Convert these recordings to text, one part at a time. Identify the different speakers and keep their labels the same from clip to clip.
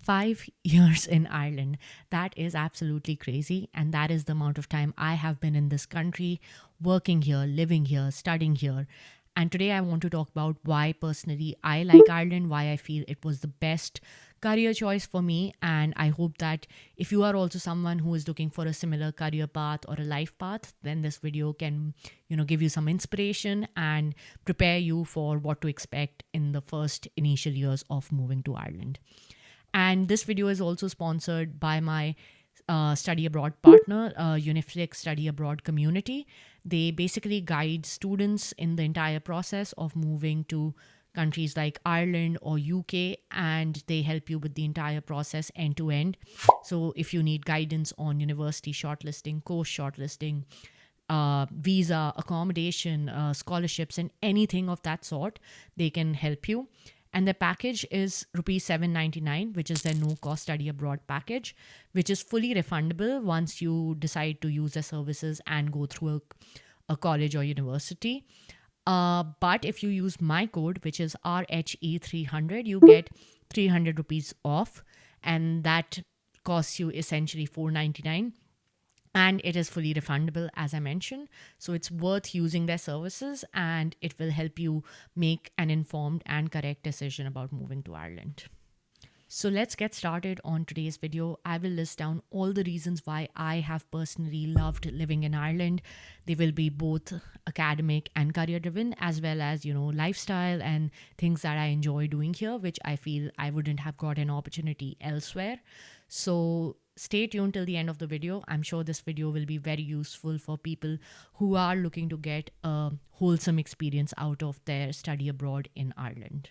Speaker 1: 5 years in Ireland. That is absolutely crazy. And that is the amount of time I have been in this country, working here, living here, studying here. And today I want to talk about why personally I like Ireland, why I feel it was the best career choice for me. And I hope that if you are also someone who is looking for a similar career path or a life path, then this video can, give you some inspiration and prepare you for what to expect in the first initial years of moving to Ireland. And this video is also sponsored by my study abroad partner, Uniflik Study Abroad Community. They basically guide students in the entire process of moving to countries like Ireland or UK, and they help you with the entire process end to end. So if you need guidance on university shortlisting, course shortlisting, visa, accommodation, scholarships, and anything of that sort, they can help you. And the package is rupees 799, which is their no cost study abroad package, which is fully refundable once you decide to use their services and go through a college or university. But if you use my code, which is RHE300, you get 300 rupees off, and that costs you essentially 499, and it is fully refundable, as I mentioned. So it's worth using their services, and it will help you make an informed and correct decision about moving to Ireland. So let's get started on today's video. I will list down all the reasons why I have personally loved living in Ireland. They will be both academic and career driven, as well as, lifestyle and things that I enjoy doing here, which I feel I wouldn't have got an opportunity elsewhere. So stay tuned till the end of the video. I'm sure this video will be very useful for people who are looking to get a wholesome experience out of their study abroad in Ireland.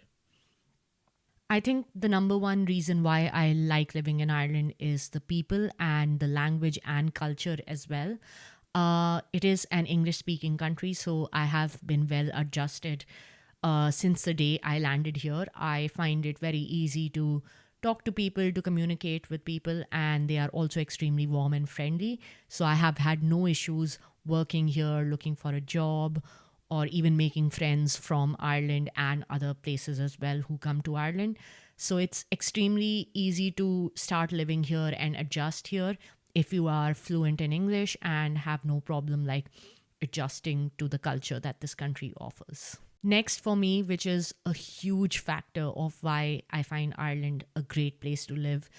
Speaker 1: I think the number one reason why I like living in Ireland is the people and the language and culture as well. It is an English speaking country, so I have been well adjusted since the day I landed here. I find it very easy to talk to people, to communicate with people, and they are also extremely warm and friendly. So I have had no issues working here, looking for a job, or even making friends from Ireland and other places as well who come to Ireland. So it's extremely easy to start living here and adjust here if you are fluent in English and have no problem like adjusting to the culture that this country offers. Next, for me, which is a huge factor of why I find Ireland a great place to live,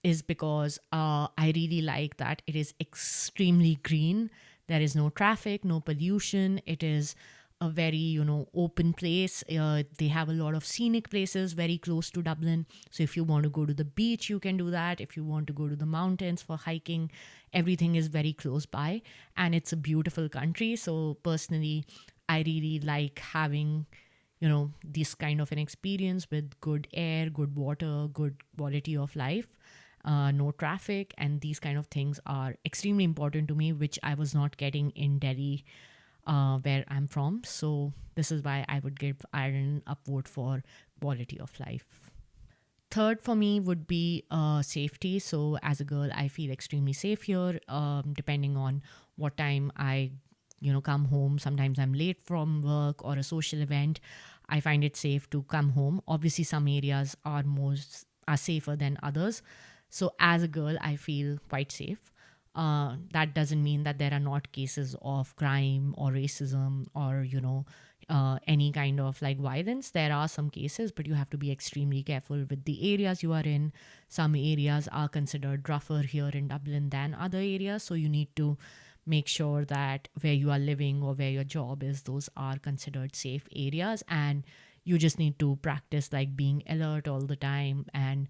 Speaker 1: is because I really like that it is extremely green. There is no traffic, no pollution. It is a very, open place. They have a lot of scenic places very close to Dublin. So if you want to go to the beach, you can do that. If you want to go to the mountains for hiking, everything is very close by. And it's a beautiful country. So personally, I really like having, this kind of an experience with good air, good water, good quality of life, no traffic. And these kind of things are extremely important to me, which I was not getting in Delhi, where I'm from. So this is why I would give Ireland a vote for quality of life. Third for me would be safety. So as a girl, I feel extremely safe here. Depending on what time I come home, sometimes I'm late from work or a social event, I find it safe to come home. Obviously some areas are safer than others. So as a girl, I feel quite safe. That doesn't mean that there are not cases of crime or racism or any kind of like violence. There are some cases, but you have to be extremely careful with the areas you are in. Some areas are considered rougher here in Dublin than other areas, so you need to make sure that where you are living or where your job is, those are considered safe areas. And you just need to practice like being alert all the time and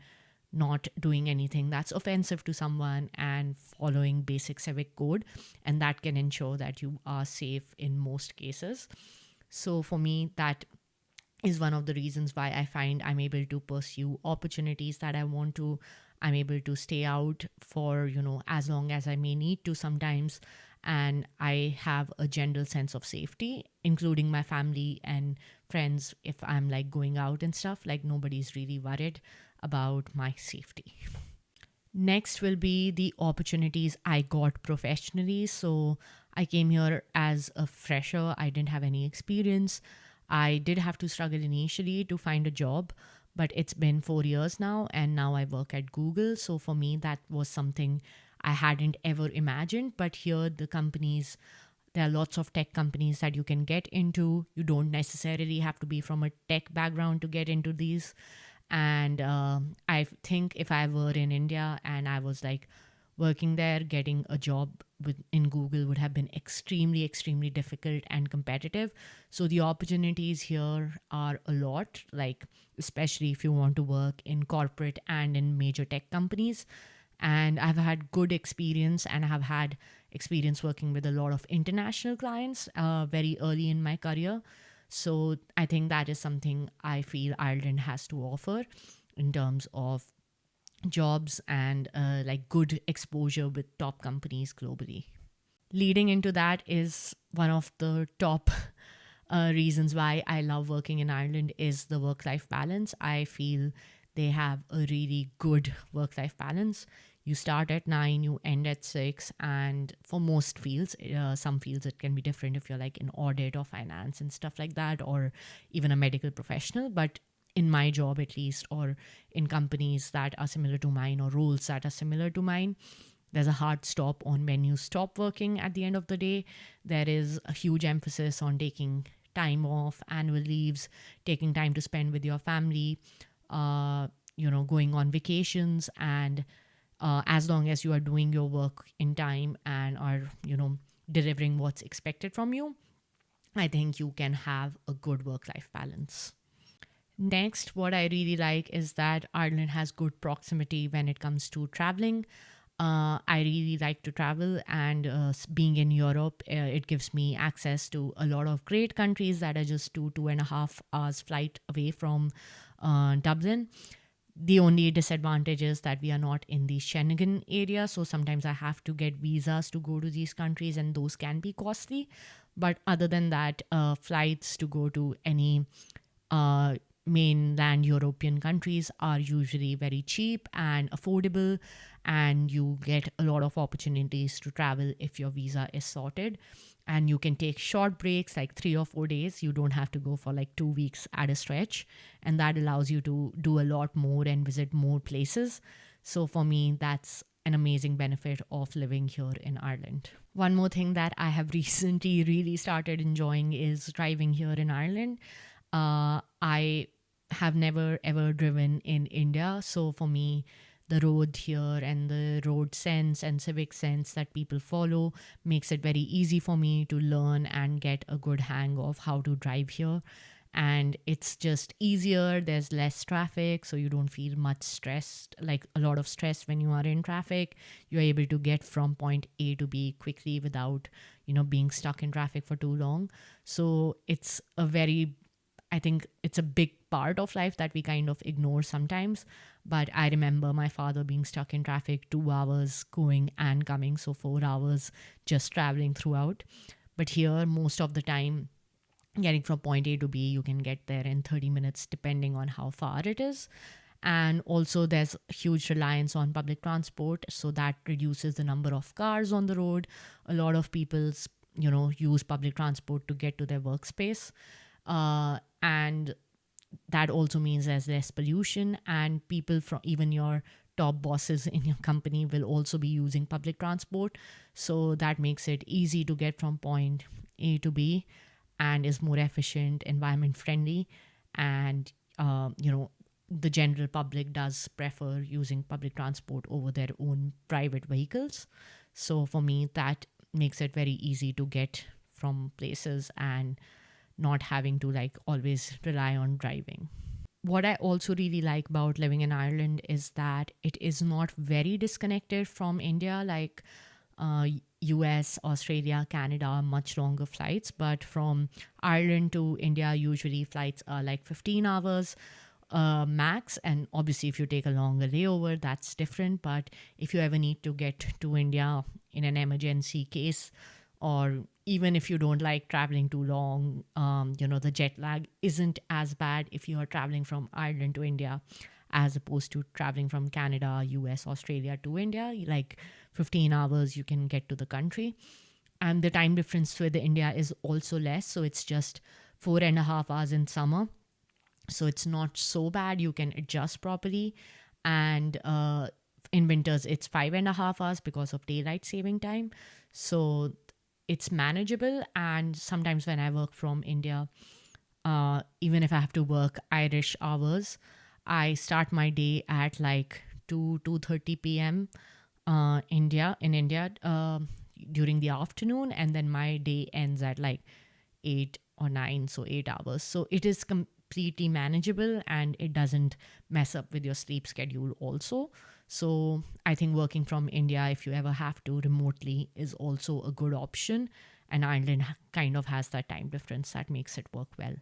Speaker 1: not doing anything that's offensive to someone and following basic civic code. And that can ensure that you are safe in most cases. So for me, that is one of the reasons why I find I'm able to pursue opportunities that I want to. I'm able to stay out for, as long as I may need to sometimes. And I have a general sense of safety, including my family and friends. If I'm like going out and stuff, like nobody's really worried about my safety. Next will be the opportunities I got professionally. So I came here as a fresher. I didn't have any experience. I did have to struggle initially to find a job, but it's been 4 years now, and now I work at Google. So for me, that was something I hadn't ever imagined. But here, there are lots of tech companies that you can get into. You don't necessarily have to be from a tech background to get into these. And I think if I were in India and I was like working there, getting a job in Google would have been extremely, extremely difficult and competitive. So the opportunities here are a lot, like, especially if you want to work in corporate and in major tech companies. And I've had good experience, and I have had experience working with a lot of international clients very early in my career. So I think that is something I feel Ireland has to offer in terms of jobs and like good exposure with top companies globally. Leading into that is one of the top reasons why I love working in Ireland is the work-life balance. I feel they have a really good work-life balance. You start at 9, you end at 6, and for most fields, some fields it can be different if you're like in audit or finance and stuff like that, or even a medical professional. But in my job, at least, or in companies that are similar to mine, or roles that are similar to mine, there's a hard stop on when you stop working at the end of the day. There is a huge emphasis on taking time off, annual leaves, taking time to spend with your family, uh, going on vacations. And as long as you are doing your work in time and are, delivering what's expected from you, I think you can have a good work life balance. Next, what I really like is that Ireland has good proximity when it comes to traveling. I really like to travel, and being in Europe, it gives me access to a lot of great countries that are just 2.5 hours flight away from Dublin. The only disadvantage is that we are not in the Schengen area, so sometimes I have to get visas to go to these countries, and those can be costly. But other than that, flights to go to any uh, mainland European countries are usually very cheap and affordable, and you get a lot of opportunities to travel if your visa is sorted. And you can take short breaks like 3 or 4 days. You don't have to go for like 2 weeks at a stretch, and that allows you to do a lot more and visit more places. So for me, that's an amazing benefit of living here in Ireland. One more thing that I have recently really started enjoying is driving here in Ireland. I have never ever driven in India. So for me, the road here and the road sense and civic sense that people follow makes it very easy for me to learn and get a good hang of how to drive here. And it's just easier. There's less traffic, so you don't feel much stressed, like a lot of stress when you are in traffic. You're able to get from point A to B quickly without, being stuck in traffic for too long. So I think it's a big part of life that we kind of ignore sometimes. But I remember my father being stuck in traffic 2 hours going and coming, so 4 hours just traveling throughout. But here, most of the time, getting from point A to B, you can get there in 30 minutes, depending on how far it is. And also, there's a huge reliance on public transport, so that reduces the number of cars on the road. A lot of people, use public transport to get to their workspace. And that also means there's less pollution, and people from even your top bosses in your company will also be using public transport. So that makes it easy to get from point A to B and is more efficient, environment friendly. And, the general public does prefer using public transport over their own private vehicles. So for me, that makes it very easy to get from places and not having to like always rely on driving. What I also really like about living in Ireland is that it is not very disconnected from India. Like US, Australia, Canada are much longer flights, but from Ireland to India, usually flights are like 15 hours max. And obviously, if you take a longer layover, that's different. But if you ever need to get to India in an emergency case, or even if you don't like traveling too long, the jet lag isn't as bad if you are traveling from Ireland to India as opposed to traveling from Canada, US, Australia to India. Like 15 hours, you can get to the country. And the time difference with India is also less. So it's just 4.5 hours in summer so it's not so bad. You can adjust properly. And in winters, it's 5.5 hours because of daylight saving time. So it's manageable. And sometimes when I work from India, even if I have to work Irish hours, I start my day at like 2:30 p.m. India during the afternoon, and then my day ends at like 8 or 9, so 8 hours. So it is completely manageable, and it doesn't mess up with your sleep schedule also. So I think working from India, if you ever have to remotely, is also a good option. And Ireland kind of has that time difference that makes it work well.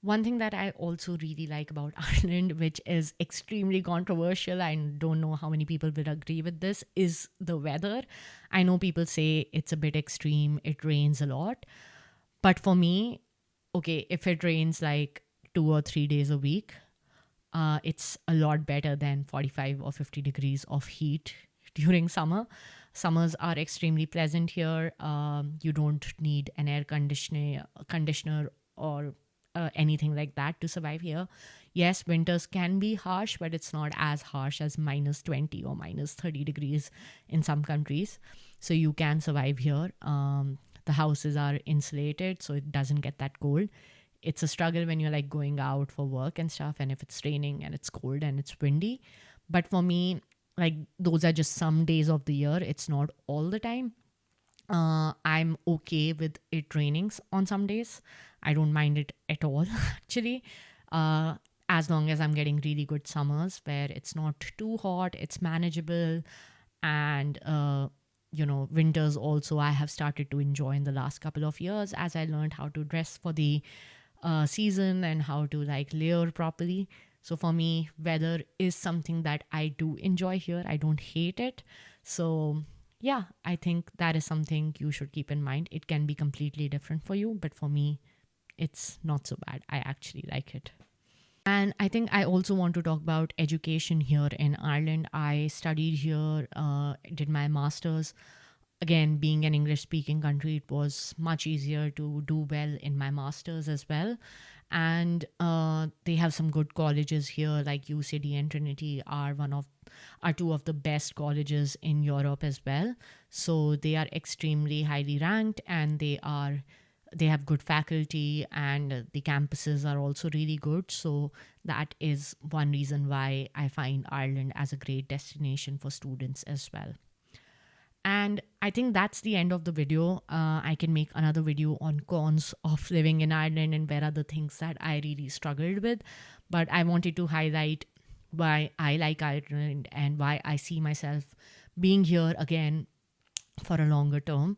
Speaker 1: One thing that I also really like about Ireland, which is extremely controversial, I don't know how many people will agree with this, is the weather. I know people say it's a bit extreme, it rains a lot. But for me, okay, if it rains like 2 or 3 days a week, it's a lot better than 45 or 50 degrees of heat during summer. Summers are extremely pleasant here. You don't need an conditioner or anything like that to survive here. Yes, winters can be harsh, but it's not as harsh as -20 or -30 degrees in some countries. So you can survive here. The houses are insulated, so it doesn't get that cold. It's a struggle when you're like going out for work and stuff, and if it's raining and it's cold and it's windy. But for me, like, those are just some days of the year, it's not all the time. I'm okay with it raining on some days. I don't mind it at all, actually. uh, as long as I'm getting really good summers where it's not too hot, it's manageable. And winters also I have started to enjoy in the last couple of years, as I learned how to dress for the season and how to like layer properly. So for me, weather is something that I do enjoy here. I don't hate it. So yeah, I think that is something you should keep in mind. It can be completely different for you, but for me, it's not so bad. I actually like it. And I think I also want to talk about education here in Ireland. I studied here, did my master's. Again, being an English speaking country, it was much easier to do well in my master's as well. And they have some good colleges here, like UCD and Trinity are two of the best colleges in Europe as well. So they are extremely highly ranked, and they have good faculty, and the campuses are also really good. So that is one reason why I find Ireland as a great destination for students as well. And I think that's the end of the video. I can make another video on cons of living in Ireland and where are the things that I really struggled with. But I wanted to highlight why I like Ireland and why I see myself being here again for a longer term.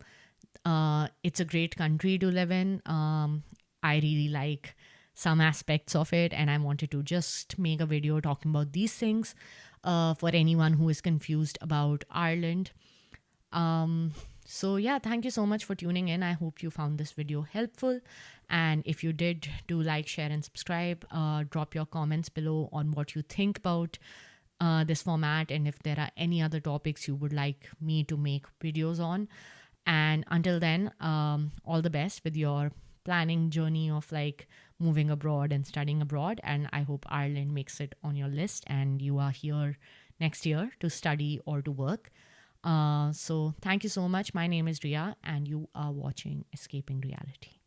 Speaker 1: It's a great country to live in. I really like some aspects of it, and I wanted to just make a video talking about these things for anyone who is confused about Ireland. Um, so yeah, thank you so much for tuning in. I hope you found this video helpful. And if you did, do like, share, and subscribe. Drop your comments below on what you think about this format, and if there are any other topics you would like me to make videos on. And until then, all the best with your planning journey of like moving abroad and studying abroad. And I hope Ireland makes it on your list and you are here next year to study or to work. So thank you so much. My name is Rhea, and you are watching Escaping Reality.